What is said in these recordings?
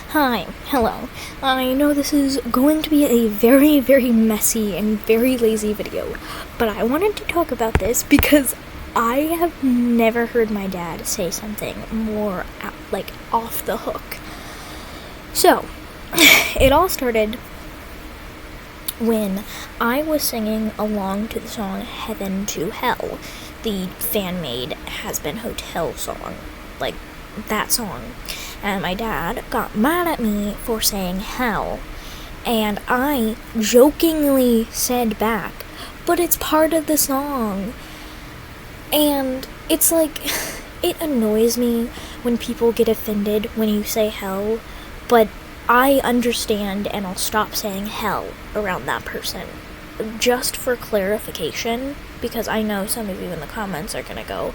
Hello. I know this is going to be a very, very messy and very lazy video, but I wanted to talk about this because I have never heard my dad say something more, off the hook. So, it all started when I was singing along to the song Heaven to Hell, the fan-made Has-Been Hotel song, that song. And my dad got mad at me for saying hell, and I jokingly said back, but it's part of the song. And it's it annoys me when people get offended when you say hell, but I understand and I'll stop saying hell around that person. Just for clarification, because I know some of you in the comments are gonna go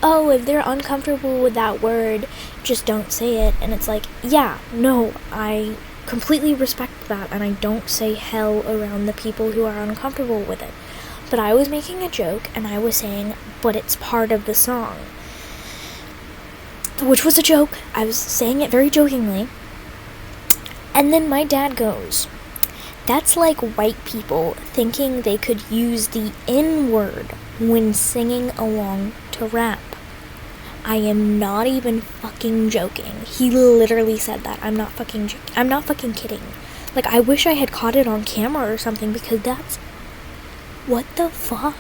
oh, if they're uncomfortable with that word, just don't say it. And it's yeah, no, I completely respect that, and I don't say hell around the people who are uncomfortable with it. But I was making a joke, and I was saying, but it's part of the song. Which was a joke. I was saying it very jokingly. And then my dad goes, that's like white people thinking they could use the N-word when singing along to rap. I am not even fucking joking. He literally said that. I'm not fucking kidding. I wish I had caught it on camera or something, because that's... What the fuck?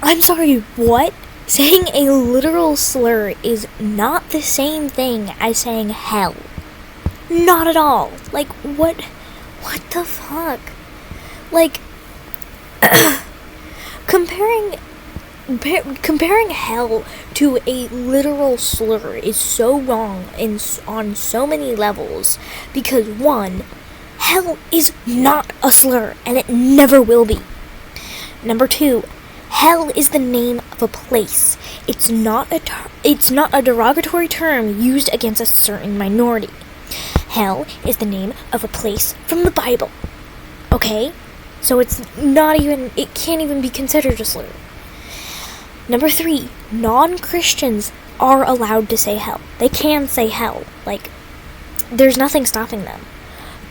I'm sorry, what? Saying a literal slur is not the same thing as saying hell. Not at all. What the fuck? Comparing hell to a literal slur is so wrong on so many levels, because one, hell is not a slur, and it never will be. Number two, hell is the name of a place. It's not a derogatory term used against a certain minority. Hell is the name of a place from the Bible. Okay? So it can't even be considered a slur. Number three, non-Christians are allowed to say hell. They can say hell. There's nothing stopping them.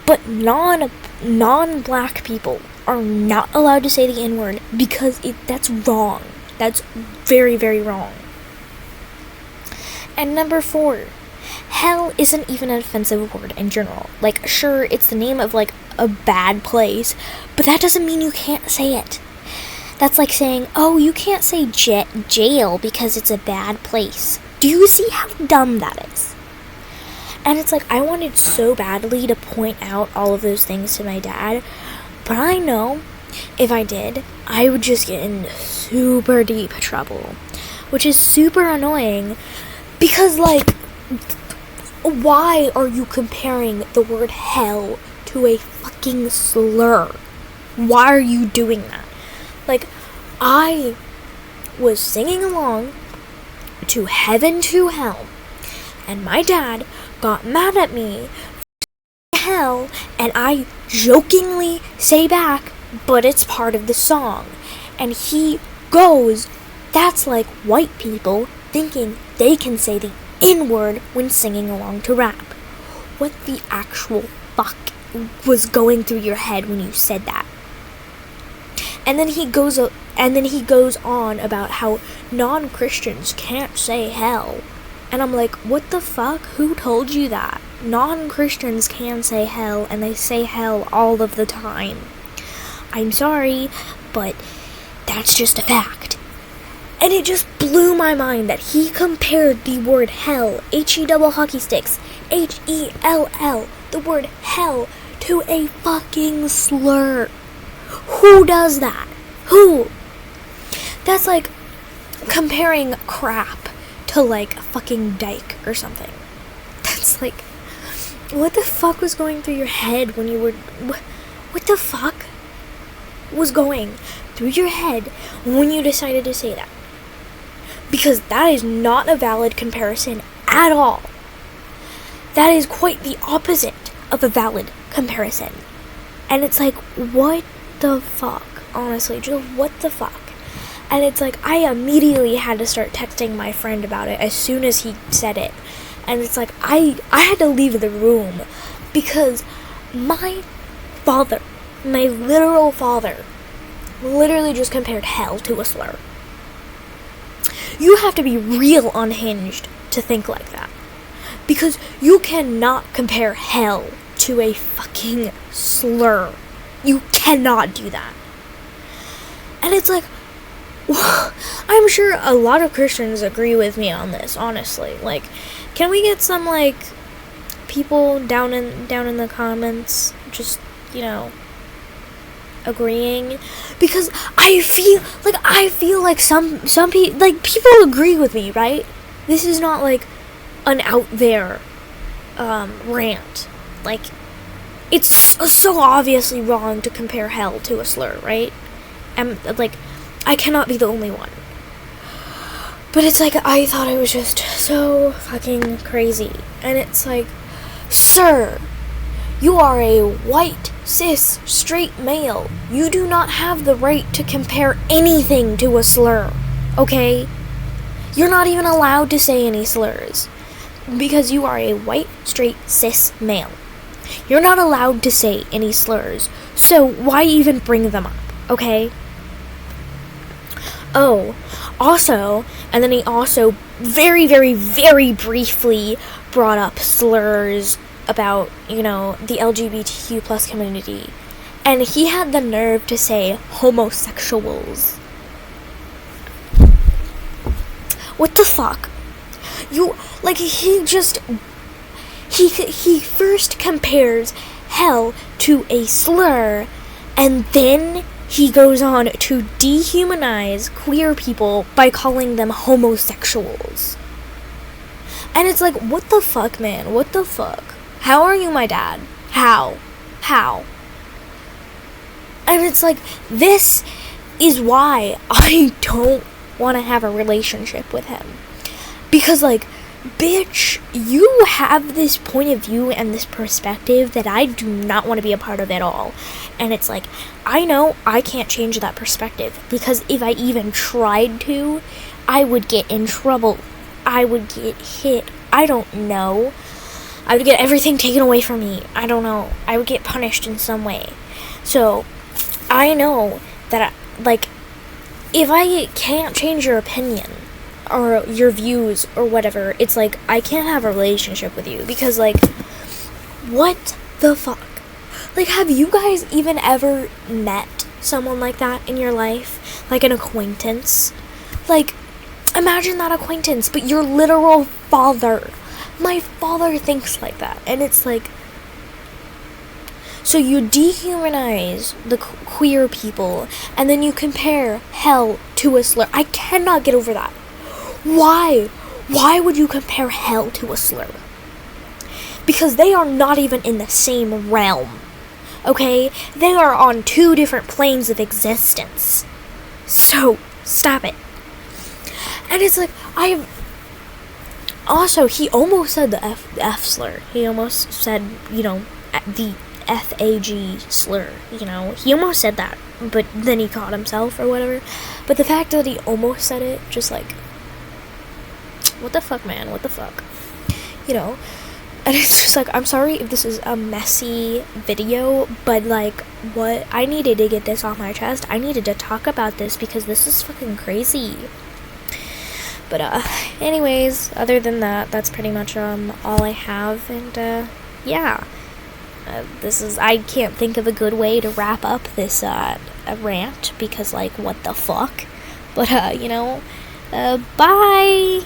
But non-black people are not allowed to say the N-word, because that's wrong. That's very, very wrong. And number four, hell isn't even an offensive word in general. Sure, it's the name of, a bad place, but that doesn't mean you can't say it. That's like saying, oh, you can't say jail because it's a bad place. Do you see how dumb that is? And it's I wanted so badly to point out all of those things to my dad, but I know if I did, I would just get in super deep trouble, which is super annoying, because, why are you comparing the word hell to a fucking slur? Why are you doing that? I was singing along to Heaven to Hell, and my dad got mad at me for hell, and I jokingly say back, but it's part of the song. And he goes, that's like white people thinking they can say the N-word when singing along to rap. What the actual fuck was going through your head when you said that? And then he goes on about how non-Christians can't say hell. And I'm what the fuck? Who told you that? Non-Christians can say hell, and they say hell all of the time. I'm sorry, but that's just a fact. And it just blew my mind that he compared the word hell, H-E-double hockey sticks, H-E-L-L, the word hell, to a fucking slur. Who does that? Who? That's comparing crap to a fucking dike or something. That's what the fuck was going through your head when you were... What the fuck was going through your head when you decided to say that? Because that is not a valid comparison at all. That is quite the opposite of a valid comparison. And it's what the fuck? Honestly, just what the fuck? And it's I immediately had to start texting my friend about it as soon as he said it. And it's like, I had to leave the room because my father, my literal father, literally just compared hell to a slur. You have to be real unhinged to think like that. Because you cannot compare hell to a fucking slur. You cannot do that. And it's like, I'm sure a lot of Christians agree with me on this, honestly. Like, can we get some, like, people down in the comments just, agreeing? Because I feel like some people, like, people agree with me, right? This is not like an out there rant. Like, it's so obviously wrong to compare hell to a slur, right? And like, I cannot be the only one. But it's like, I thought it was just so fucking crazy. And it's like, sir, you are a white, cis, straight male. You do not have the right to compare anything to a slur, okay? You're not even allowed to say any slurs. Because you are a white, straight, cis male. You're not allowed to say any slurs. So why even bring them up, okay? Oh, also, and then he also very, very, very briefly brought up slurs about, the LGBTQ plus community. And he had the nerve to say homosexuals. What the fuck? He first compares hell to a slur, and then he goes on to dehumanize queer people by calling them homosexuals. And it's like, what the fuck, man? What the fuck? How are you my dad? How? And it's like, this is why I don't want to have a relationship with him. Because, like, bitch, you have this point of view and this perspective that I do not want to be a part of at all. And it's like, I know I can't change that perspective, because if I even tried to, I would get in trouble. I would get hit. I don't know. I would get everything taken away from me. I don't know. I would get punished in some way. So, I know that, if I can't change your opinion, or your views, or whatever, it's like, I can't have a relationship with you, because, what the fuck? Have you guys even ever met someone like that in your life? Like an acquaintance? Imagine that acquaintance, but your literal father. My father thinks like that, and it's like, so you dehumanize the queer people, and then you compare hell to a slur. I cannot get over that. Why? Why would you compare hell to a slur? Because they are not even in the same realm. Okay? They are on two different planes of existence. So, stop it. And it's like, also, he almost said the F slur. He almost said, the FAG slur, He almost said that, but then he caught himself or whatever. But the fact that he almost said it, just what the fuck, man? What the fuck? And it's just I'm sorry if this is a messy video, but what? I needed to get this off my chest. I needed to talk about this because this is fucking crazy. But, anyways, other than that, that's pretty much, all I have, and, yeah. I can't think of a good way to wrap up this, rant, because, what the fuck? But, bye!